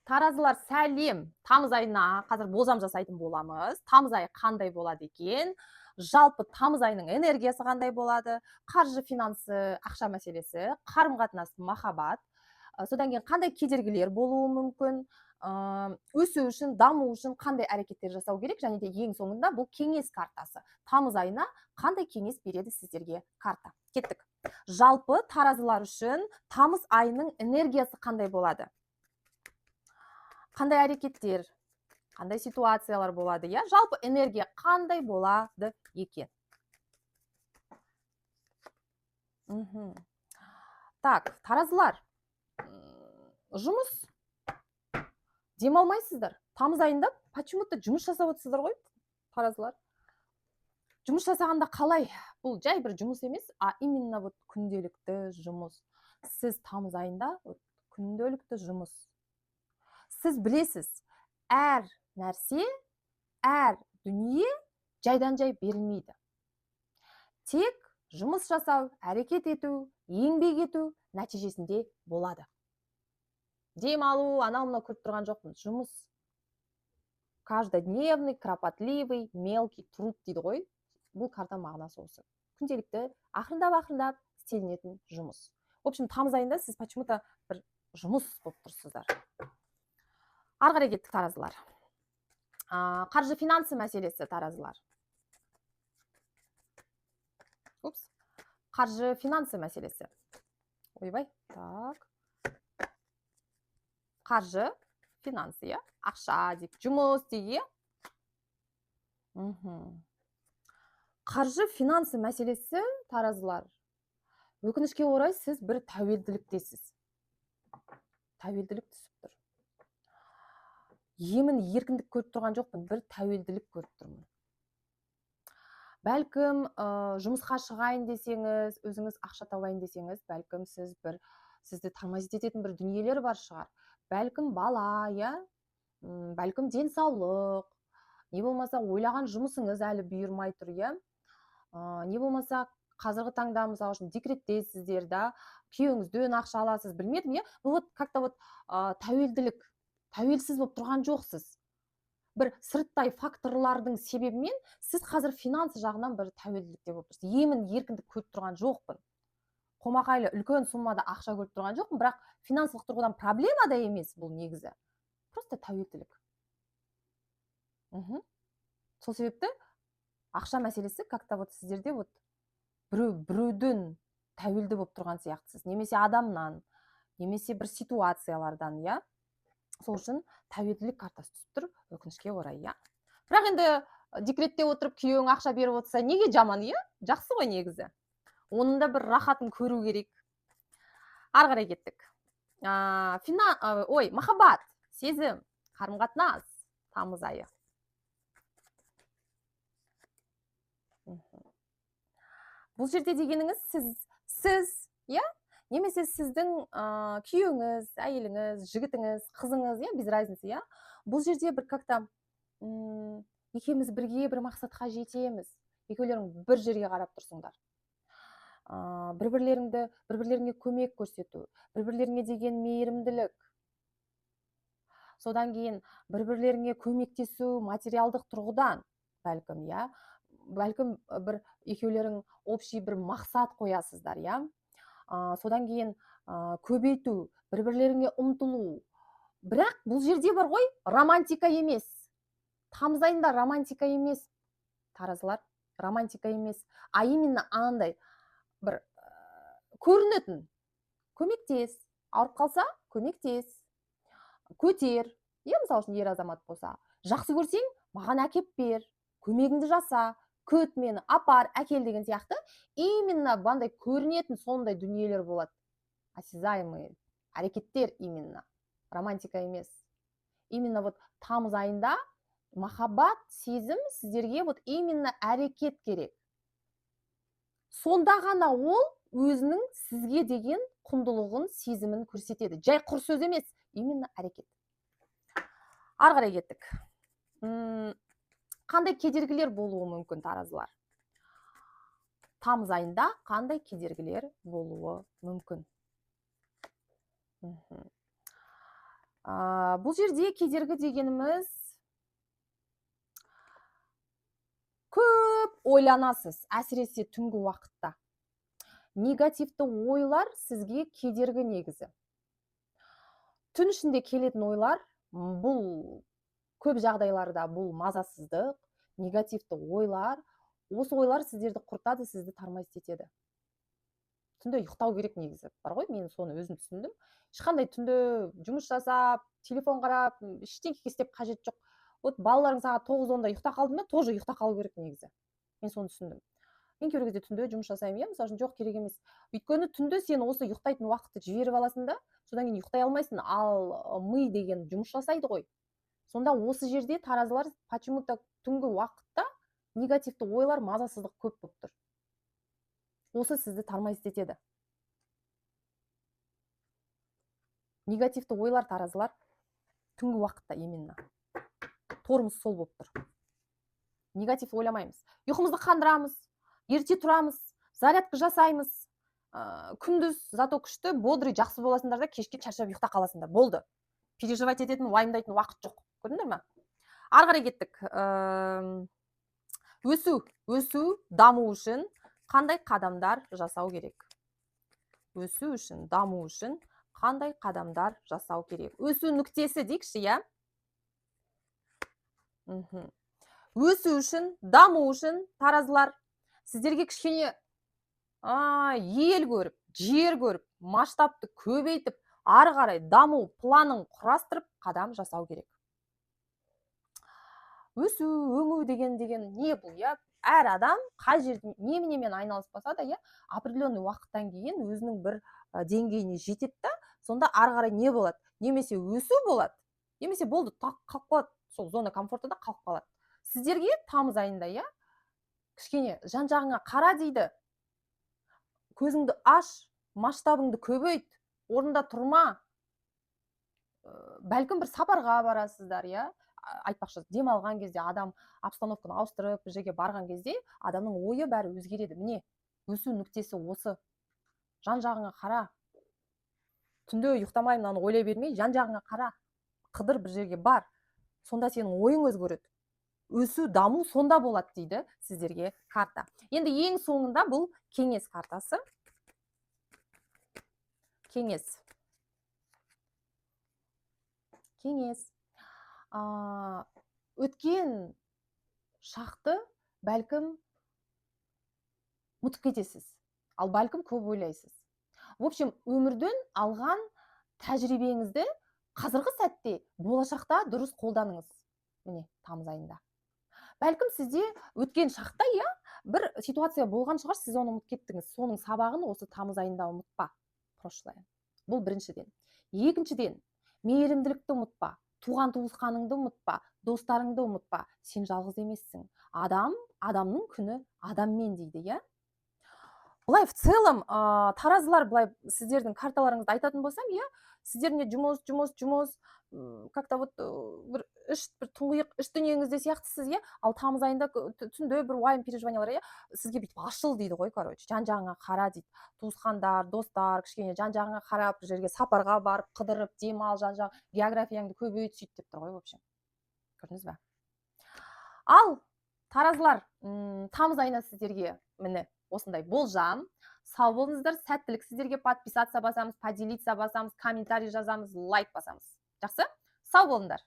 Таразылар сәлем. Тамыз айына қазір болжам жасайтын боламыз. Тамыз айы қандай болады екен? Жалпы тамыз айының энергиясы қандай болады? Қаржы, финансы, ақша мәселесі, қарым-қатынас, махаббат. Содан кейін қандай кедергілер болуы мүмкін? Өсу үшін, даму үшін қандай әрекеттер жасау керек? Және де ең соңында бұл кеңес картасы. Тамыз айына қандай кеңес береді сіздерге карта? Кеттік. Жалпы таразылар үшін тамыз айының энергиясы қандай болады? Қандай әрекеттер, қандай ситуациялар болады, я? Жалпы энергия қандай болады екен? Так, таразылар. Жұмыс. Демалмайсыздар. Тамыз айында почему-то жұмыс жасап отырсыздар ғой, таразылар. Жұмыс жасағанда қалай? Бұл жай бір жұмыс емес, а именно вот күнделікті жұмыс. Сіз тамыз айында күнделікті жұмыс. Сіз білесіз, әр нәрсе, әр дүние жайдан жай берілмейді. Тек жұмыс жасау, әрекет ету, еңбек ету нәтижесінде болады. Демалу, анау-мынау көріп тұрған жоқпын. Жұмыс. Каждодневный, кропотливый, мелкий труд дейді ғой. Бұл карта мағынасы осы. Күнделікті, ақырындап істелінетін жұмыс. В общем, тамыз айында сіз почему-то бір жұмыс болып тұрсыздар. Ары қарай кеттік, таразылар. Қаржы, финансы мәселесі, таразылар. Қаржы, финансы мәселесі. Ойбай, так. Қаржы, финансы, я? Ақша дейік, жұмыс дейік. Қаржы, финансы мәселесі, таразылар. Өкінішке орай сіз бір тәуелділіктесіз. Тәуелділік түсіп тұр. Емін еркіндік көріп тұрған жоқпын, бір тәуелділік көріп тұрмын. Бәлкім жұмысқа шығайын десеңіз, өзіңіз ақша табайын десеңіз, бәлкім сізді тормозит ететін бір дүниелер бар шығар. Бәлкім бала, я? Бәлкім денсаулық, не болмаса ойлаған жұмысыңыз әлі бұйырмай тұр, я? Не болмаса қазіргі таңда, мысалы үшін, декреттесіздер, да, күйеуіңізден ақша аласыз, білмедім, я? Вот как-то вот тәуелділік, тәуелсіз болып тұрған жоқсыз. Бір сырттай факторлардың себебімен сіз қазір финансы жағынан бір тәуелділікте болып тұрсыз. Емін еркіндік көріп тұрған жоқпын. Қомақайлы үлкен суммада ақша көріп тұрған жоқпын, бірақ финансылық тұрғыдан проблема да емес бұл негізі. Просто тәуелділік. Сол себепті ақша мәселесі как-то вот сіздерде вот біреуден тәуелді болып тұрған сияқтысыз. Немесе адамнан, немесе бір ситуациялардан, я? Сол үшін тәуелділік картасы түсіп тұр, өкінішке орай, я? Бірақ енді декретте отырып күйеуің ақша беріп отырса, неге жаман, я? Жақсы ғой негізі. Оның да бір рахатын көру керек. Ары қарай кеттік. Махаббат, сезім, қарым-қатынас, тамыз айы. Бұл жерде дегеніңіз сіз, я? Немесе сіздің күйеуіңіз, әйеліңіз, жігітіңіз, қызыңыз, я, без разницы, я? Бұл жерде бір как-то екеуміз бірге бір мақсатқа жетеміз. Екеулерің бір жерге қарап тұрсыңдар. Бір-бірлеріңе көмек көрсету, бір-бірлеріңе деген мейірімділік. Содан кейін бір-бірлеріңе көмектесу материалдық тұрғыдан, бәлкім, я? Бәлкім бір екеулерің общий бір мақсат қоясыздар, я? Содан кейін көбейту, бір-бірлеріңе ұмтылу. Бірақ бұл жерде бар ғой, романтика емес. Тамыз айында романтика емес, таразылар, романтика емес. А именно андай бір көрінетін. Көмектес, ауырып қалса, көмектес. Көтер, мысалы үшін ер азамат болса. Жақсы көрсең, маған әкеп бер, көмегіңді жаса. Көт мені, апар, әкел деген сияқты, именно бандай көрінетін сондай дүниелер болады. Осязаемые әрекеттер именно. Романтика емес. Именно вот тамыз айында махаббат, сезім сіздерге вот именно әрекет керек. Сонда ғана ол өзінің сізге деген құндылығын, сезімін көрсетеді. Жай құр сөз емес, именно әрекет. Ары қарай кеттік. Қандай кедергілер болуы мүмкін, таразылар? Тамыз айында қандай кедергілер болуы мүмкін? Бұл жерде кедергі дегеніміз көп ойланасыз, әсіресе түнгі уақытта. Негативті ойлар сізге кедергі негізі. Түн ішінде келетін ойлар, бұл көп жағдайларда бұл мазасыздық, негативті ойлар, осы ойлар сіздерді құртады, сізді тармайсыз етеді. Түнде ұйықтау керек негізі. Бар ғой, мен соны өзім түсіндім. Ешқандай түнде жұмыс жасап, телефон қарап, ештеңе істеп қажет жоқ. Вот балаларың сағат 9-10-да ұйықта қалды ма, тоже ұйықта қалу керек негізі. Мен соны түсіндім. Мен кейбір кезде түнде жұмыс жасаймын, иә, мысалы үшін жоқ, керек емес. Өйткені түнде сен осы ұйықтайтын уақытты жіберіп аласың да, содан кейін ұйықтай алмайсың, ал ми деген жұмыс жасайды ғой. Сонда осы жерде таразылар почему-то түнгі уақытта негативті ойлар, мазасыздық көп болып тұр. Осы сізді тармайсыз етеді. Негативті ойлар, таразылар, түнгі уақытта именно. Торымыз сол болып тұр. Негатив ойламаймыз. Ұйқымызды қандырамыз, ерте тұрамыз, зарядка жасаймыз. Күндіз зато күшті, бодрый, жақсы боласыңдар да, кешке шаршап ұйықта қаласыңдар. Болды. Переживать ететін, уайымдайтын уақыт жоқ. Көрдіңдер ме? Ары қарай кеттік. Өсу, даму үшін қандай қадамдар жасау керек? Өсу үшін, даму үшін қандай қадамдар жасау керек? Өсу нүктесі дейікші, иә? Өсу үшін, даму үшін, таразылар, сіздерге кішкене ел көріп, жер көріп, масштабты көбейтіп, ары қарай даму планын құрастырып, қадам жасау керек. Өсу, өңу деген не бұл, иә? Әр адам қай жерде неменемен айналыспаса да, иә, определенный уақыттан кейін өзінің бір деңгейіне жетеді да, сонда ары қарай не болады? Немесе өсу болады, немесе болды, қалып қалады, сол зона комфортында қалып қалады. Сіздерге тамыз айында, иә, кішкене жан-жағыңа қара дейді. Көзіңді аш, масштабыңды көбейт, орында тұрма. Бәлкім бір сапарға барасыздар, иә? Айтпақшы, демалған кезде адам обстановканы ауыстырып, бір жерге барған кезде адамның ойы бәрі өзгереді. Міне, өсу нүктесі осы. Жан-жағыңа қара. Түнде ұйықтамай мынаны ойлай бермей, жан-жағыңа қара. Қыдыр, бір жерге бар. Сонда сенің ойың өзгереді. Өсу, даму сонда болады дейді сіздерге карта. Енді ең соңында бұл кеңес картасы. Кеңес. Өткен шақты бәлкім ұмытып кетесіз, ал бәлкім көп ойлайсыз. В общем, өмірден алған тәжірибеңізді қазіргі сәтте болашақта дұрыс қолданыңыз. Міне, тамыз айында. Бәлкім сізде өткен шақта, иә, бір ситуация болған шығар, сіз оны ұмытып кеттіңіз. Соның сабағын осы тамыз айында ұмытпа. Прошлое. Бұл біріншіден. Екіншіден, мейірімділікті ұмытпа. Туған туысқаныңды ұмытпа, достарыңды ұмытпа. Сен жалғыз емессің. Адамның күні адаммен дейді, иә? Бұлай в целом, таразылар бұлай сіздердің карталарыңызды айтатын болсам, иә, сіздеріне жұмыс, как-то вот бір тұңғиық іш дүниеңізде сияқтысыз, иә? Ал тамыз айында түнде бір уайым переживаниялар, иә? Сізге бүйтіп ашыл дейді ғой, короче, жан-жағыңа қара дейді. Туысқандар, достар, кішкене жан-жағыңа қарап, бір жерге сапарға барып, қыдырып, демал, жан-жақ, географияңды көбейт, сөйт деп тұр ғой, в общем. Көрдіңіз бе? Ал таразылар, тамыз айына сіздерге міне осындай болжам. Сау болыңыздар, сәттілік сіздерге. Подписаться басамыз, поделиться басамыз, комментарий жазамыз, лайк басамыз. Жақсы? Сау болыңдар.